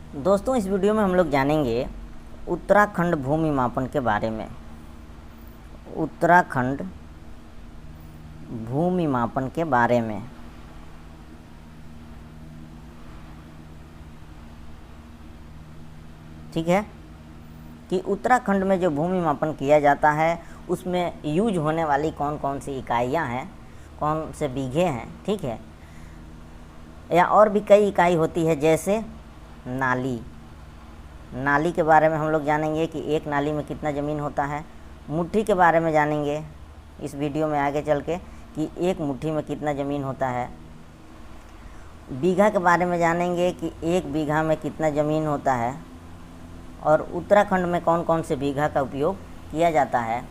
दोस्तों, इस वीडियो में हम लोग जानेंगे उत्तराखंड भूमि मापन के बारे में। उत्तराखंड भूमि मापन के बारे में। ठीक है कि उत्तराखंड में जो भूमि मापन किया जाता है उसमें यूज होने वाली कौन कौन सी इकाइयाँ हैं, कौन से बीघे हैं। ठीक है, या और भी कई इकाई होती है, जैसे नाली के बारे में हम लोग जानेंगे कि एक नाली में कितना ज़मीन होता है। मुट्ठी के बारे में जानेंगे इस वीडियो में आगे चल के कि एक मुट्ठी में कितना ज़मीन होता है। बीघा के बारे में जानेंगे कि एक बीघा में कितना ज़मीन होता है और उत्तराखंड में कौन कौन से बीघा का उपयोग किया जाता है।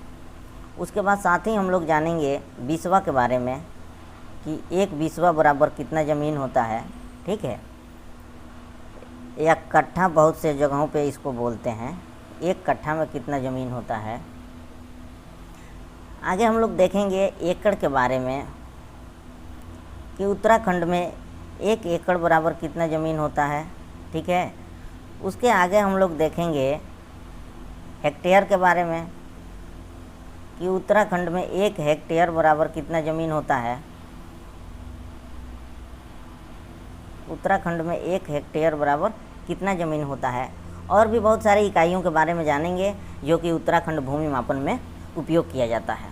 उसके बाद साथ ही हम लोग जानेंगे बिस्वा के बारे में कि एक बिस्वा बराबर कितना ज़मीन होता है। ठीक है, या कट्ठा बहुत से जगहों पे इसको बोलते हैं, एक कट्ठा में कितना ज़मीन होता है। आगे हम लोग देखेंगे एकड़ के बारे में कि उत्तराखंड में एक एकड़ बराबर कितना ज़मीन होता है। ठीक है, उसके आगे हम लोग देखेंगे हेक्टेयर के बारे में कि उत्तराखंड में एक हेक्टेयर बराबर कितना ज़मीन होता है। उत्तराखंड में एक हेक्टेयर बराबर कितना ज़मीन होता है। और भी बहुत सारी इकाइयों के बारे में जानेंगे जो कि उत्तराखंड भूमि मापन में उपयोग किया जाता है।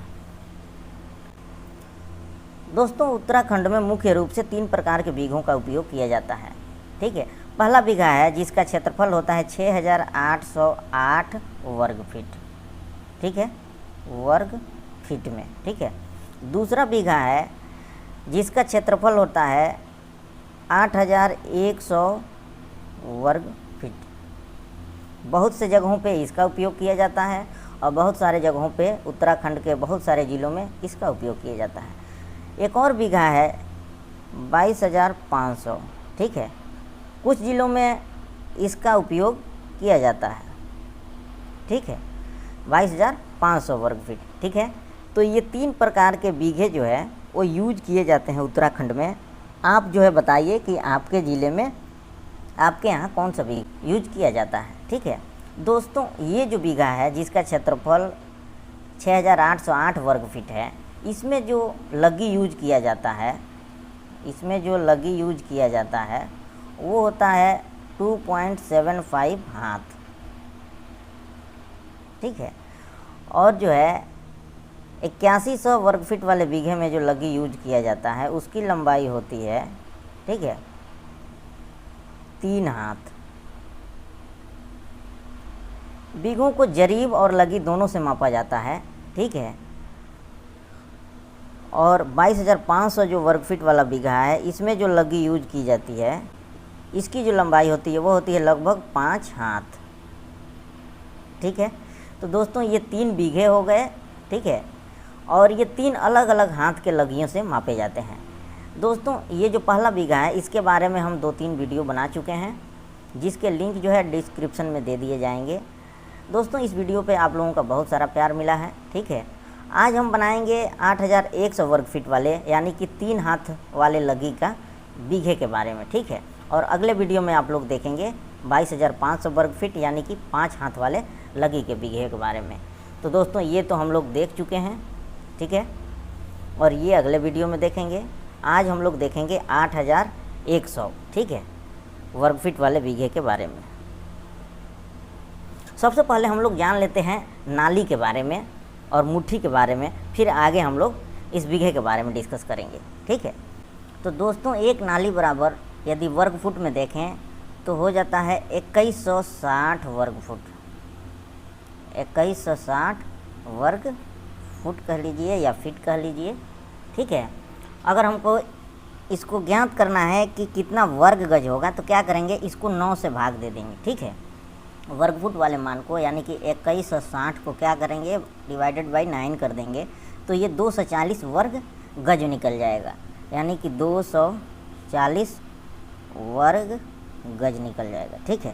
दोस्तों, उत्तराखंड में मुख्य रूप से 3 प्रकार के बीघों का उपयोग किया जाता है। ठीक है, पहला बीघा है जिसका क्षेत्रफल होता है 6808 वर्ग फीट। ठीक है, वर्ग फीट में। ठीक है, दूसरा बीघा है जिसका क्षेत्रफल होता है 8100 वर्ग फीट। बहुत से जगहों पे इसका उपयोग किया जाता है और बहुत सारे जगहों पे उत्तराखंड के बहुत सारे ज़िलों में इसका उपयोग किया जाता है। एक और बीघा है 22500। ठीक है, कुछ ज़िलों में इसका उपयोग किया जाता है। ठीक है, 22500 वर्ग फीट। ठीक है, तो ये 3 प्रकार के बीघे जो है वो यूज किए जाते हैं उत्तराखंड में। आप जो है बताइए कि आपके ज़िले में, आपके यहाँ कौन सा बीघा यूज किया जाता है। ठीक है दोस्तों, ये जो बीघा है जिसका क्षेत्रफल 6808 वर्ग फीट है, इसमें जो लगी यूज किया जाता है, इसमें जो लगी यूज किया जाता है वो होता है 2.75 हाथ। ठीक है, और जो है 8100 वर्ग फीट वाले बीघे में जो लगी यूज किया जाता है उसकी लंबाई होती है, ठीक है, 3 हाथ। बीघों को जरीब और लगी दोनों से मापा जाता है। ठीक है, और 22500 जो वर्ग फीट वाला बीघा है इसमें जो लगी यूज की जाती है, इसकी जो लंबाई होती है वो होती है लगभग 5 हाथ। ठीक है, तो दोस्तों ये 3 बीघे हो गए। ठीक है, और ये 3 अलग अलग हाथ के लगियों से मापे जाते हैं। दोस्तों, ये जो पहला बीघा है इसके बारे में हम 2-3 वीडियो बना चुके हैं जिसके लिंक जो है डिस्क्रिप्शन में दे दिए जाएंगे। दोस्तों, इस वीडियो पे आप लोगों का बहुत सारा प्यार मिला है। ठीक है, आज हम बनाएंगे 8100 वर्ग फीट वाले यानी कि 3 हाथ वाले लगी का बीघे के बारे में। ठीक है, और अगले वीडियो में आप लोग देखेंगे 22500 वर्ग फीट यानी कि 5 हाथ वाले लगी के बीघे के बारे में। तो दोस्तों, ये तो हम लोग देख चुके हैं। ठीक है, और ये अगले वीडियो में देखेंगे। आज हम लोग देखेंगे 8100, ठीक है, वर्ग फीट वाले बीघे के बारे में। सबसे पहले हम लोग जान लेते हैं नाली के बारे में और मुट्ठी के बारे में, फिर आगे हम लोग इस बीघे के बारे में डिस्कस करेंगे। ठीक है, तो दोस्तों, एक नाली बराबर यदि वर्ग फुट में देखें तो हो जाता है 2160 वर्ग फुट। 2160 वर्ग फुट कह लीजिए या फीट कह लीजिए। ठीक है, अगर हमको इसको ज्ञात करना है कि कितना वर्ग गज होगा तो क्या करेंगे, इसको 9 से भाग दे देंगे। ठीक है, वर्ग फुट वाले मान को यानी कि 2160 को क्या करेंगे, डिवाइडेड बाई 9 कर देंगे तो ये 240 वर्ग गज निकल जाएगा, यानी कि 240 वर्ग गज निकल जाएगा। ठीक है,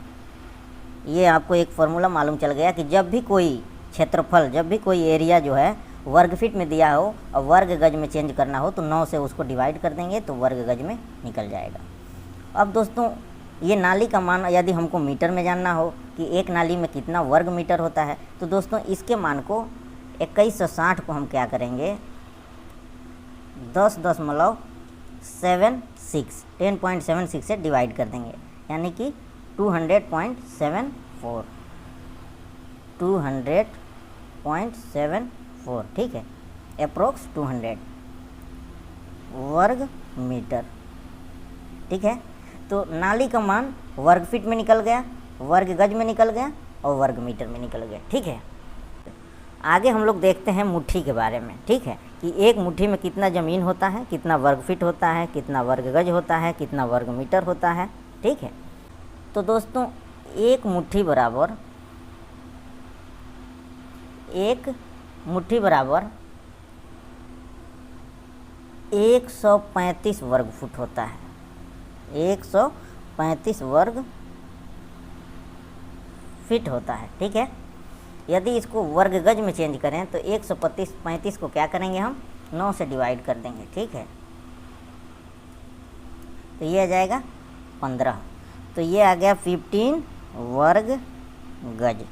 ये आपको एक फार्मूला मालूम चल गया कि जब भी कोई क्षेत्रफल, जब भी कोई एरिया जो है वर्ग फीट में दिया हो और वर्ग गज में चेंज करना हो तो 9 से उसको डिवाइड कर देंगे तो वर्ग गज में निकल जाएगा। अब दोस्तों, ये नाली का मान यदि हमको मीटर में जानना हो कि एक नाली में कितना वर्ग मीटर होता है, तो दोस्तों इसके मान को 2160 को हम क्या करेंगे 10.76 से डिवाइड कर देंगे, यानी कि 200.74 ठीक है, अप्रोक्स 200 वर्ग मीटर। ठीक है, तो नाली का मान वर्ग फीट में निकल गया, वर्ग गज में निकल गया और वर्ग मीटर में निकल गया। ठीक है, आगे हम लोग देखते हैं मुट्ठी के बारे में। ठीक है, कि एक मुट्ठी में कितना ज़मीन होता है, कितना वर्ग फीट होता है, कितना वर्ग गज होता है, कितना वर्ग मीटर होता है। ठीक है, तो दोस्तों एक मुट्ठी बराबर 135 वर्ग फुट होता है, 135 वर्ग फीट होता है। ठीक है, यदि इसको वर्ग गज में चेंज करें तो 135 को क्या करेंगे हम 9 से डिवाइड कर देंगे। ठीक है, तो ये आ जाएगा 15, तो ये आ गया 15 वर्ग गज।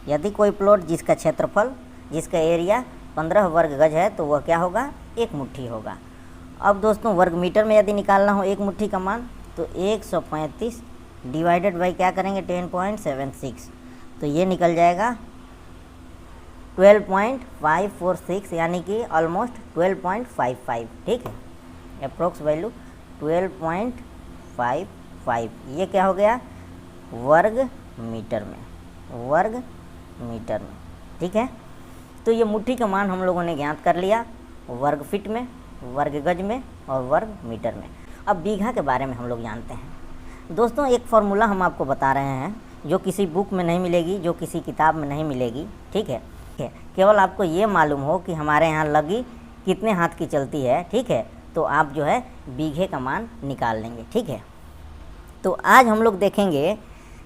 यदि कोई प्लॉट जिसका क्षेत्रफल, जिसका एरिया 15 वर्ग गज है तो वह क्या होगा, एक मुट्ठी होगा। अब दोस्तों वर्ग मीटर में यदि निकालना हो एक मुट्ठी का मान, तो 135 डिवाइडेड बाई क्या करेंगे 10.76, तो ये निकल जाएगा 12.546, यानी कि ऑलमोस्ट 12.55। ठीक है, अप्रोक्स वैल्यू 12.55, ये क्या हो गया वर्ग मीटर में, वर्ग मीटर में। ठीक है, तो ये मुट्ठी का मान हम लोगों ने ज्ञात कर लिया वर्ग फीट में, वर्ग गज में और वर्ग मीटर में। अब बीघा के बारे में हम लोग जानते हैं। दोस्तों एक फार्मूला हम आपको बता रहे हैं जो किसी बुक में नहीं मिलेगी, जो किसी किताब में नहीं मिलेगी। ठीक है, केवल आपको ये मालूम हो कि हमारे यहाँ लगी कितने हाथ की चलती है। ठीक है, तो आप जो है बीघे का मान निकाल लेंगे। ठीक है, तो आज हम लोग देखेंगे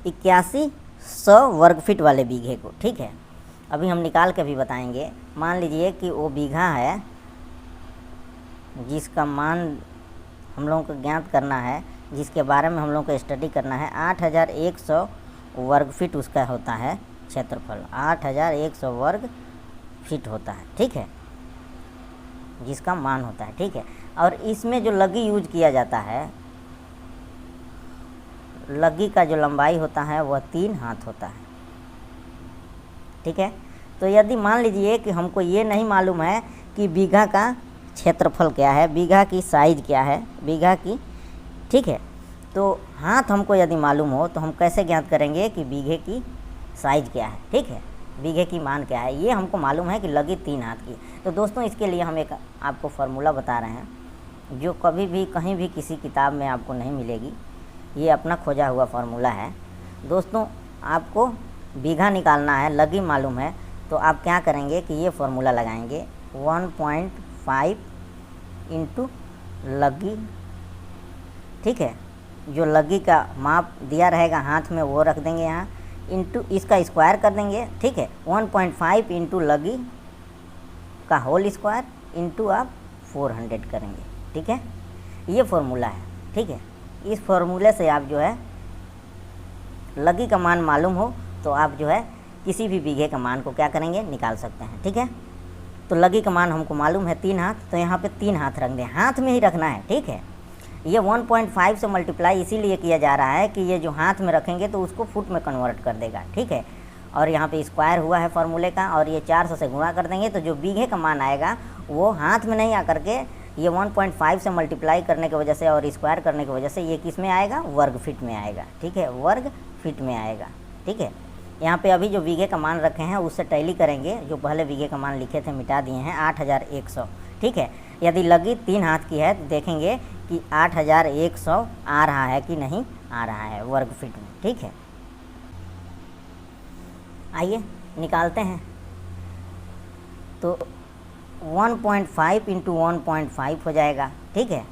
8100 वर्ग फीट वाले बीघे को। ठीक है, अभी हम निकाल के भी बताएंगे। मान लीजिए कि वो बीघा है जिसका मान हम लोगों को ज्ञात करना है, जिसके बारे में हम लोगों को स्टडी करना है। 8100 वर्ग फीट उसका होता है क्षेत्रफल, 8100 वर्ग फीट होता है। ठीक है, जिसका मान होता है। ठीक है, और इसमें जो लगी यूज किया जाता है, लगी का जो लंबाई होता है वह 3 हाथ होता है। ठीक है, तो यदि मान लीजिए कि हमको ये नहीं मालूम है कि बीघा का क्षेत्रफल क्या है, बीघा की साइज क्या है, बीघा की। ठीक है, तो हाथ हमको यदि मालूम हो तो हम कैसे ज्ञात करेंगे कि बीघे की साइज क्या है। ठीक है, बीघे की मान क्या है, ये हमको मालूम है कि लगी 3 हाथ की। तो दोस्तों इसके लिए हम एक आपको फार्मूला बता रहे हैं जो कभी भी कहीं भी किसी किताब में आपको नहीं मिलेगी। ये अपना खोजा हुआ फार्मूला है। दोस्तों आपको बीघा निकालना है, लगी मालूम है, तो आप क्या करेंगे कि ये फार्मूला लगाएंगे 1.5 इंटू लगी। ठीक है, जो लगी का माप दिया रहेगा हाथ में वो रख देंगे यहाँ, इंटू इसका स्क्वायर कर देंगे। ठीक है, 1.5 इंटू लगी का होल स्क्वायर इंटू आप 400 करेंगे। ठीक है, ये फार्मूला है। ठीक है, इस फार्मूले से आप जो है लगी का मान मालूम हो तो आप जो है किसी भी बीघे का मान को क्या करेंगे निकाल सकते हैं। ठीक है, तो लगी का मान हमको मालूम है 3 हाथ, तो यहाँ पे 3 हाथ रख दें, हाथ में ही रखना है। ठीक है, ये 1.5 से मल्टीप्लाई इसीलिए किया जा रहा है कि ये जो हाथ में रखेंगे तो उसको फुट में कन्वर्ट कर देगा। ठीक है, और यहाँ पे स्क्वायर हुआ है फार्मूले का, और ये 400 से गुणा कर देंगे तो जो बीघे का मान आएगा वो हाथ में नहीं आकर के ये 1.5 से मल्टीप्लाई करने की वजह से और स्क्वायर करने की वजह से ये किस में आएगा, वर्ग फीट में आएगा। ठीक है, वर्ग फीट में आएगा। ठीक है, यहाँ पे अभी जो बीघे का मान रखे हैं उससे टैली करेंगे, जो पहले बीघे का मान लिखे थे मिटा दिए हैं 8100। ठीक है, यदि लगी 3 हाथ की है तो देखेंगे कि 8100 आ रहा है कि नहीं आ रहा है वर्ग फीट में। ठीक है, आइए निकालते हैं। तो 1.5 इंटू 1.5 हो जाएगा। ठीक है,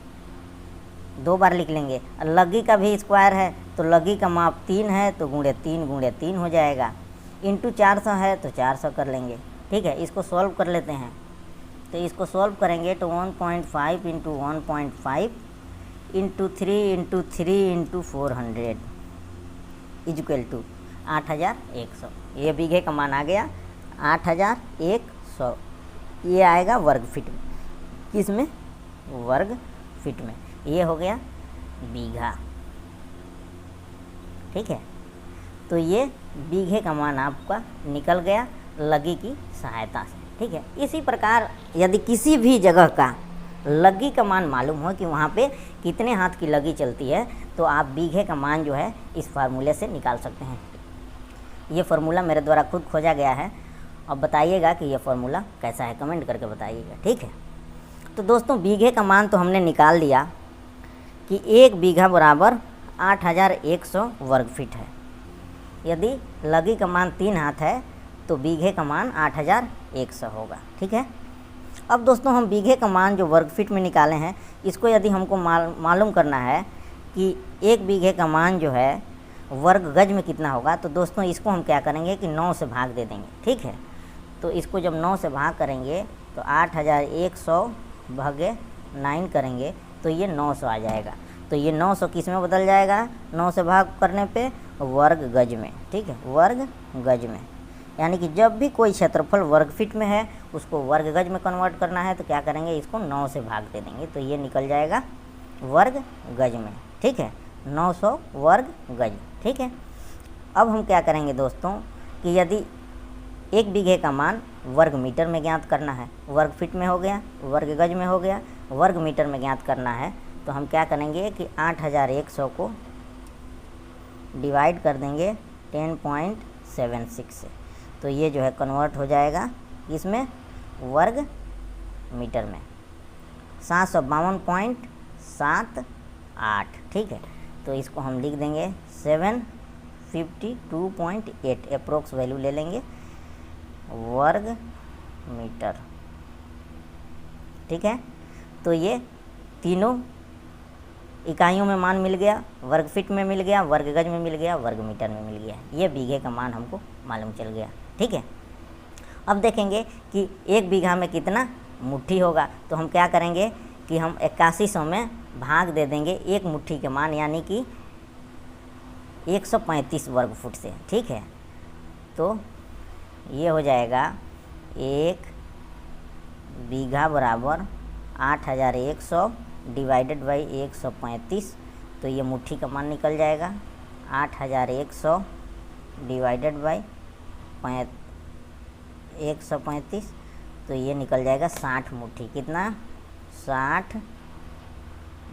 2 बार लिख लेंगे। लगी का भी स्क्वायर है तो लगी का माप 3 है तो गुणे 3 हो जाएगा, इंटू 400 है तो 400 कर लेंगे। ठीक है, इसको सॉल्व कर लेते हैं। तो इसको सॉल्व करेंगे तो 1.5 इंटू 1.5 इंटू 400 इजक्वल टू 8100। ये बीघे का मान आ गया 8100। ये आएगा वर्ग फीट में, किस में? वर्ग फीट में। ये हो गया बीघा, ठीक है। तो ये बीघे का मान आपका निकल गया लगी की सहायता से, ठीक है। इसी प्रकार यदि किसी भी जगह का लगी का मान मालूम हो कि वहाँ पे कितने हाथ की लगी चलती है, तो आप बीघे का मान जो है इस फार्मूले से निकाल सकते हैं। ये फार्मूला मेरे द्वारा खुद खोजा गया है। अब बताइएगा कि ये फार्मूला कैसा है, कमेंट करके बताइएगा, ठीक है। तो दोस्तों बीघे का मान तो हमने निकाल लिया कि 1 बीघा बराबर 8100 वर्ग फीट है। यदि लगी का मान 3 हाथ है तो बीघे का मान 8100 होगा, ठीक है। अब दोस्तों हम बीघे का मान जो वर्ग फीट में निकाले हैं, इसको यदि हमको मालूम करना है कि 1 बीघे का मान जो है वर्ग गज में कितना होगा, तो दोस्तों इसको हम क्या करेंगे कि 9 से भाग दे देंगे, ठीक है। तो इसको जब 9 से भाग करेंगे तो 8100 भागे 9 करेंगे तो ये 900 आ जाएगा। तो ये 900 किस में बदल जाएगा? 9 से भाग करने पे वर्ग गज में, ठीक है, वर्ग गज में। यानी कि जब भी कोई क्षेत्रफल वर्ग फीट में है उसको वर्ग गज में कन्वर्ट करना है तो क्या करेंगे, इसको 9 से भाग दे देंगे तो ये निकल जाएगा वर्ग गज में, ठीक है, 900 वर्ग गज, ठीक है। अब हम क्या करेंगे दोस्तों कि यदि 1 बीघे का मान वर्ग मीटर में ज्ञात करना है, वर्ग फीट में हो गया, वर्ग गज में हो गया, वर्ग मीटर में ज्ञात करना है, तो हम क्या करेंगे कि 8100 को डिवाइड कर देंगे 10.76 से, तो ये जो है कन्वर्ट हो जाएगा इसमें वर्ग मीटर में 752.78, ठीक है। तो इसको हम लिख देंगे 752.8 अप्रोक्स वैल्यू ले लेंगे वर्ग मीटर, ठीक है। तो ये तीनों इकाइयों में मान मिल गया, वर्ग फीट में मिल गया, वर्ग गज में मिल गया, वर्ग मीटर में मिल गया। ये बीघे का मान हमको मालूम चल गया, ठीक है। अब देखेंगे कि 1 बीघा में कितना मुट्ठी होगा, तो हम क्या करेंगे कि हम 8100 में भाग दे देंगे 1 मुट्ठी के मान, यानी कि 135 वर्ग फुट से, ठीक है। तो ये हो जाएगा 1 बीघा बराबर 8100 डिवाइडेड बाई 135, तो ये मुट्ठी का मान निकल जाएगा 8100 डिवाइडेड बाई 135, तो ये निकल जाएगा 60 मुट्ठी। कितना? 60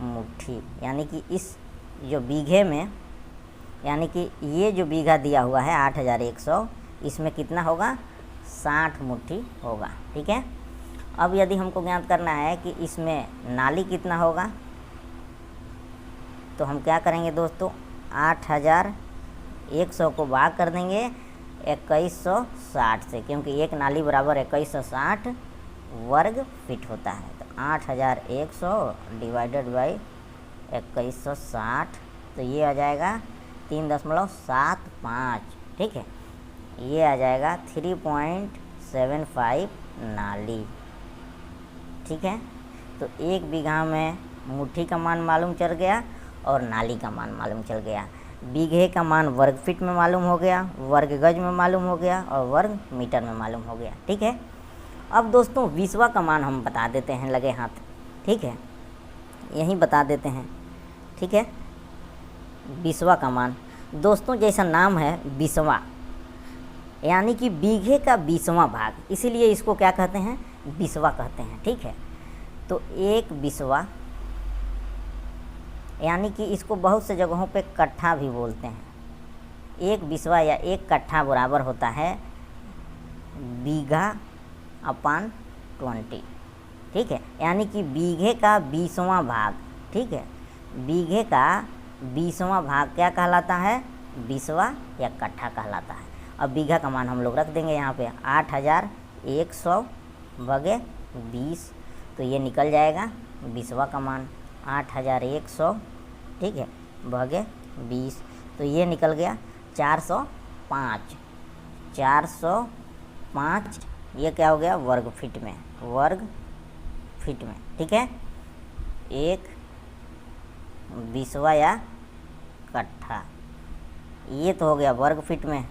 मुट्ठी। यानी कि इस जो बीघे में, यानी कि ये जो बीघा दिया हुआ है 8100, इसमें कितना होगा? 60 मुट्ठी होगा, ठीक है। अब यदि हमको ज्ञात करना है कि इसमें नाली कितना होगा, तो हम क्या करेंगे दोस्तों, 8100 को भाग कर देंगे 2160 से, क्योंकि एक नाली बराबर 2160 वर्ग फीट होता है। तो 8100 डिवाइडेड बाई 2160, तो ये आ जाएगा 3.75, ठीक है। ये आ जाएगा 3.75 नाली, ठीक है। तो 1 बीघा में मुट्ठी का मान मालूम चल गया और नाली का मान मालूम चल गया। बीघे का मान वर्ग फीट में मालूम हो गया, वर्ग गज में मालूम हो गया और वर्ग मीटर में मालूम हो गया, ठीक है। अब दोस्तों बिस्वा का मान हम बता देते हैं लगे हाथ, ठीक है, यहीं बता देते हैं, ठीक है। बिस्वा का मान दोस्तों जैसा नाम है बिस्वा, यानी कि बीघे का 20वां भाग, इसीलिए इसको क्या कहते हैं? बिस्वा कहते हैं, ठीक है। तो 1 बिस्वा, यानी कि इसको बहुत से जगहों पे कट्ठा भी बोलते हैं। 1 बिस्वा या 1 कट्ठा बराबर होता है बीघा अपान 20, ठीक है। यानी कि बीघे का 20वां भाग, ठीक है, बीघे का 20वां भाग क्या कहलाता है? बिस्वा या कट्ठा कहलाता है। अब बीघा का मान हम लोग रख देंगे यहाँ पे 8100 बगे 20, तो ये निकल जाएगा बिस्वा का मान 8100, ठीक है, बगे 20, तो ये निकल गया 405। 405 ये क्या हो गया? वर्ग फीट में, वर्ग फीट में, ठीक है। 1 बीसवा या कट्ठा। ये तो हो गया वर्ग फीट में।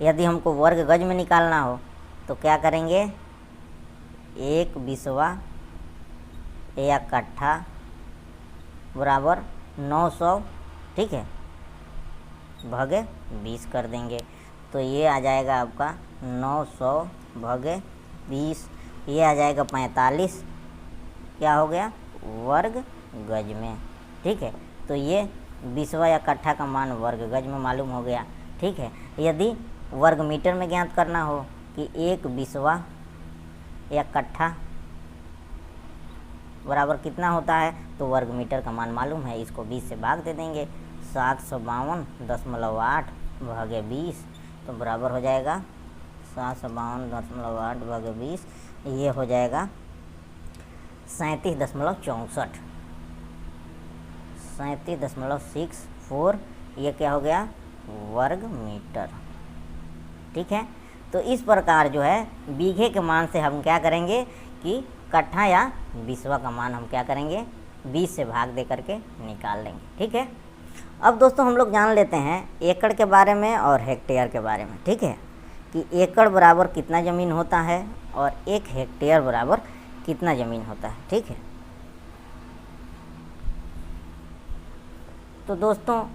यदि हमको वर्ग गज में निकालना हो तो क्या करेंगे, 1/20 या कट्ठा बराबर 900, ठीक है, भागे 20 कर देंगे। तो ये आ जाएगा आपका 900 भागे 20, ये आ जाएगा 45, क्या हो गया, वर्ग गज में। ठीक है, तो ये 20वां या कट्ठा का मान वर्ग गज में मालूम हो गया। ठीक है, यदि वर्ग मीटर में ज्ञात करना हो कि 1/20 या कट्ठा बराबर कितना होता है, तो वर्ग मीटर का मान मालूम है, इसको 20 से भाग दे देंगे। 752.8 भागे 20, तो बराबर हो जाएगा 752.8 भागे 20, ये हो जाएगा 37.64, 37.64, ये क्या हो गया, वर्ग मीटर। ठीक है, तो इस प्रकार जो है बीघे के मान से हम क्या करेंगे कि कट्ठा या 20वां का मान हम क्या करेंगे, 20 से भाग दे करके निकाल लेंगे। ठीक है, अब दोस्तों हम लोग जान लेते हैं एकड़ के बारे में और हेक्टेयर के बारे में। ठीक है, कि एकड़ बराबर कितना ज़मीन होता है और 1 हेक्टेयर बराबर कितना ज़मीन होता है। ठीक है, तो दोस्तों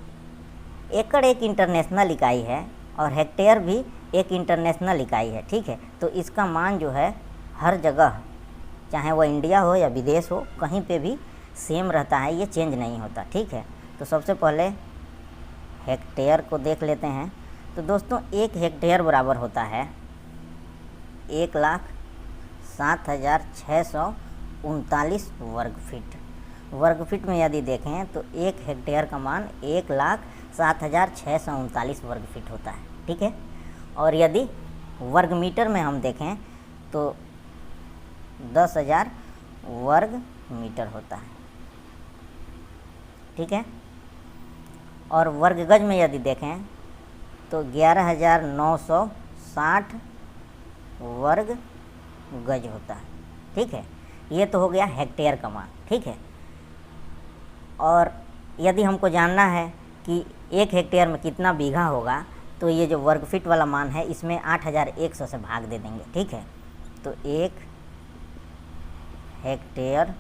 एकड़ एक इंटरनेशनल इकाई है और हेक्टेयर भी एक इंटरनेशनल इकाई है। ठीक है, तो इसका मान जो है हर जगह, चाहे वह इंडिया हो या विदेश हो, कहीं पे भी सेम रहता है, ये चेंज नहीं होता। ठीक है, तो सबसे पहले हेक्टेयर को देख लेते हैं। तो दोस्तों 1 हेक्टेयर बराबर होता है 1,07,639 वर्ग फीट। वर्ग फीट में यदि देखें तो 1 हेक्टेयर का मान 1,07,639 वर्ग फीट होता है। ठीक है, और यदि वर्ग मीटर में हम देखें तो 10,000 वर्ग मीटर होता है। ठीक है, और वर्ग गज में यदि देखें तो 11,960 वर्ग गज होता है। ठीक है, ये तो हो गया हेक्टेयर का मान। ठीक है, और यदि हमको जानना है कि 1 हेक्टेयर में कितना बीघा होगा, तो ये जो वर्ग फीट वाला मान है इसमें 8,100 से भाग दे देंगे। ठीक है, तो 1 हेक्टेयर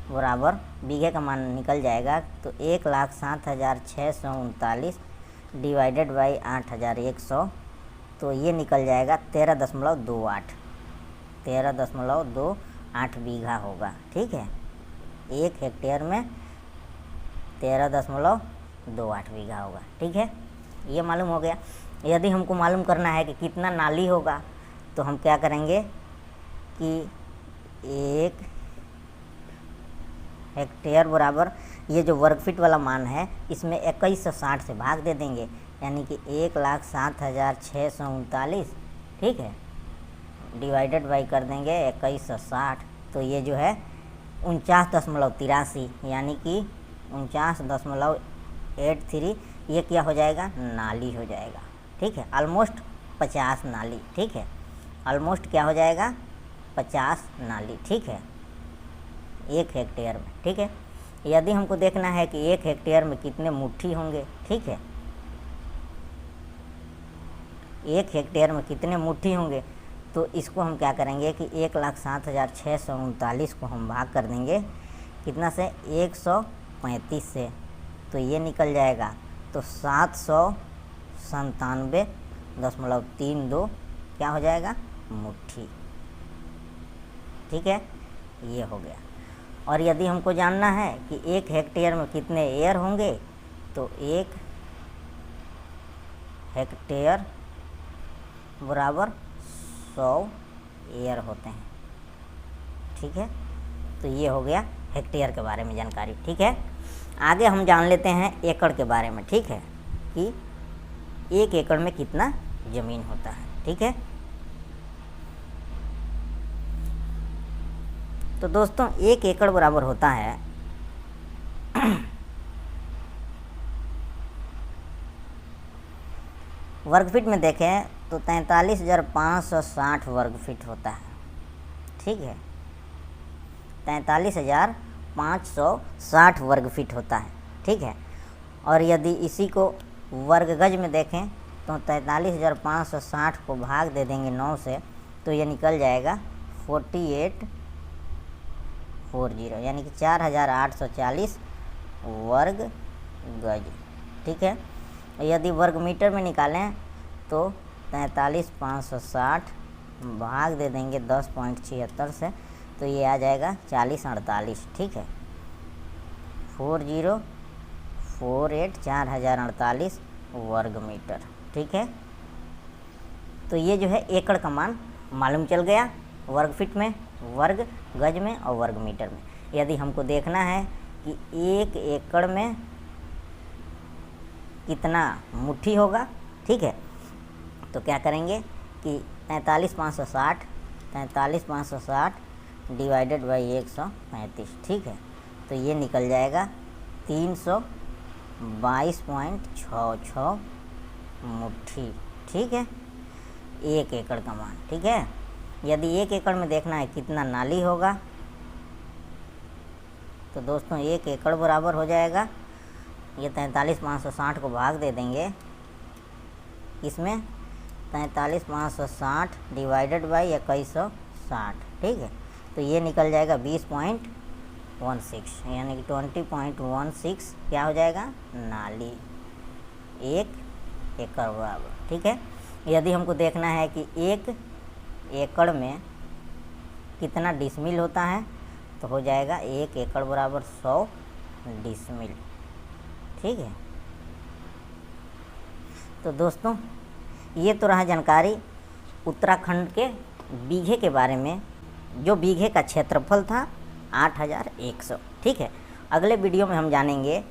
बराबर बीघे का मान निकल जाएगा, तो 1,07,639 डिवाइडेड बाई 8,100, तो ये निकल जाएगा 13.28 बीघा होगा। ठीक है, 1 हेक्टेयर में 13.28 बीघा होगा। ठीक है, ये मालूम हो गया। यदि हमको मालूम करना है कि कितना नाली होगा, तो हम क्या करेंगे कि 1 हेक्टेयर बराबर ये जो वर्ग फीट वाला मान है इसमें 2160 से भाग दे देंगे, यानी कि 1,07,639, ठीक है, डिवाइडेड बाई कर देंगे 2160, तो ये जो है 49.83 यानी कि 49.83 ये क्या हो जाएगा, नाली हो जाएगा। ठीक है, ऑलमोस्ट 50 नाली। ठीक है, ऑलमोस्ट क्या हो जाएगा, 50 नाली। ठीक है, 1 हेक्टेयर में। ठीक है, यदि हमको देखना है कि 1 हेक्टेयर में कितने मुट्ठी होंगे, ठीक है, 1 हेक्टेयर में कितने मुट्ठी होंगे, तो इसको हम क्या करेंगे कि 1,07,639 को हम भाग कर देंगे कितना से, 135 से, तो ये निकल जाएगा, तो 797.32 क्या हो जाएगा, मुट्ठी। ठीक है, ये हो गया। और यदि हमको जानना है कि 1 हेक्टेयर में कितने एयर होंगे, तो 1 हेक्टेयर बराबर 100 एयर होते हैं। ठीक है, तो ये हो गया हेक्टेयर के बारे में जानकारी। ठीक है, आगे हम जान लेते हैं एकड़ के बारे में। ठीक है, कि 1 एकड़ में कितना ज़मीन होता है। ठीक है, तो दोस्तों 1 एकड़ बराबर होता है वर्ग फीट में देखें तो 43,560 वर्ग फीट होता है। ठीक है, 43,560 वर्ग फीट होता है। ठीक है, और यदि इसी को वर्ग गज में देखें तो 43,560 को भाग दे देंगे 9 से, तो ये निकल जाएगा 4840, यानी कि 4840 वर्ग गज। ठीक है, यदि वर्ग मीटर में निकालें तो 43,560 भाग दे देंगे 10.76 से, तो ये आ जाएगा 4048। ठीक है, 4048 4048 वर्ग मीटर। ठीक है, तो ये जो है एकड़ का मान मालूम चल गया, वर्ग फीट में, वर्ग गज में और वर्ग मीटर में। यदि हमको देखना है कि 1 एकड़ में कितना मुट्ठी होगा, ठीक है, तो क्या करेंगे कि 43,560 डिवाइडेड बाई 135। ठीक है, तो ये निकल जाएगा 322.66 मुट्ठी। ठीक है, 1 एकड़ का मान। ठीक है, यदि 1 एकड़ में देखना है कितना नाली होगा, तो दोस्तों 1 एकड़ बराबर हो जाएगा, ये 43,560 को भाग दे देंगे इसमें 43,560 डिवाइडेड बाई 2160। ठीक है, तो ये निकल जाएगा 20.16, यानी कि 20.16 क्या हो जाएगा, नाली 1 एकड़ बराबर। ठीक है, यदि हमको देखना है कि 1 एकड़ में कितना डिसमिल होता है, तो हो जाएगा 1 एकड़ बराबर 100 डिसमिल। ठीक है, तो दोस्तों ये तो रहा जानकारी उत्तराखंड के बीघे के बारे में, जो बीघे का क्षेत्रफल था 8100। ठीक है, अगले वीडियो में हम जानेंगे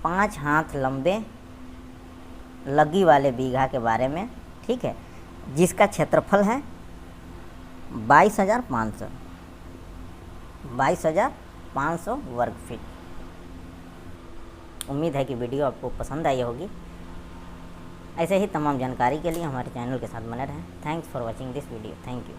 5 हाथ लंबे लगी वाले बीघा के बारे में। ठीक है, जिसका क्षेत्रफल है 22,500 वर्ग फीट। उम्मीद है कि वीडियो आपको पसंद आई होगी। ऐसे ही तमाम जानकारी के लिए हमारे चैनल के साथ बने रहें। Thanks for watching this video. Thank you.